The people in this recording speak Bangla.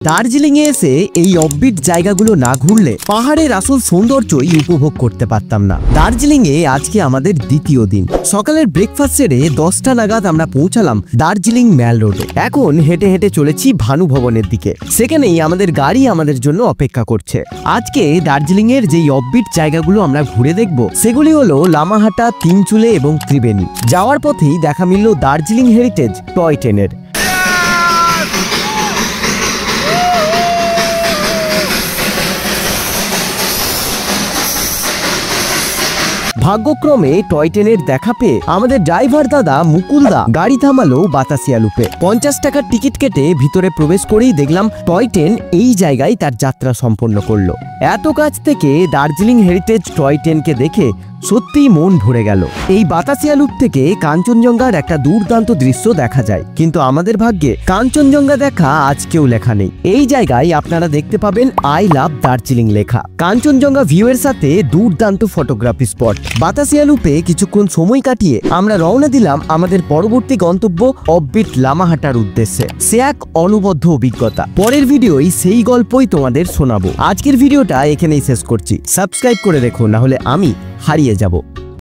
দার্জিলিং এ এসে এই অফবিট জায়গাগুলো না ঘুরলে পাহাড়ের আসল সৌন্দর্যই উপভোগ করতে পারতাম না। দার্জিলিং এ আজকে আমাদের দ্বিতীয় দিন। সকালের ব্রেকফাস্ট সেরে 10টা নাগাদ আমরা পৌঁছালাম দার্জিলিং ম্যাল রোডে। এখন হেঁটে হেঁটে চলেছি ভানু ভবনের দিকে। সেখানেই আমাদের গাড়ি আমাদের জন্য অপেক্ষা করছে। আজকে দার্জিলিং এর যেই অফবিট জায়গাগুলো আমরা ঘুরে দেখব সেগুলি হলো লামাহাটা, তিনচুলে এবং ত্রিবেণী। যাওয়ার পথেই দেখা মিলল দার্জিলিং হেরিটেজ টয় ট্রেনের। ভাগ্যক্রমে টয় ট্রেনের দেখা পেয়ে আমাদের ড্রাইভার দাদা মুকুলদা গাড়ি থামালো বাতাসিয়া লুপে। 50 টাকার টিকিট কেটে ভিতরে প্রবেশ করেই দেখলাম টয় ট্রেন এই জায়গায় তার যাত্রা সম্পন্ন করলো। এত কাছ থেকে দার্জিলিং হেরিটেজ টয় ট্রেনকে দেখে সত্যিই মন ভরে গেল। এই বাতাসিয়া লুপ থেকে কাঞ্চনজঙ্ঘার একটা দুর্দান্ত দৃশ্য দেখা যায়, কিন্তু আমাদের ভাগ্যে কাঞ্চনজঙ্ঘা দেখা আজকেও লেখা নেই। এই জায়গায় আপনারা দেখতে পাবেন আই লাভ দার্জিলিং লেখা। কাঞ্চনজঙ্ঘা ভিউ এর সাথে দুর্দান্ত ফটোগ্রাফি স্পট। বাতাসিয়া লুপে কিছুক্ষণ সময় কাটিয়ে আমরা রওনা দিলাম আমাদের পরবর্তী গন্তব্য অফবিট লামাহাটার উদ্দেশ্যে। সে এক অনবদ্য অভিজ্ঞতা। পরের ভিডিওই সেই গল্পই তোমাদের শোনাবো। আজকের ভিডিওটা এখানেই শেষ করছি। সাবস্ক্রাইব করে রেখো, না হলে আমি হারিয়ে যাব।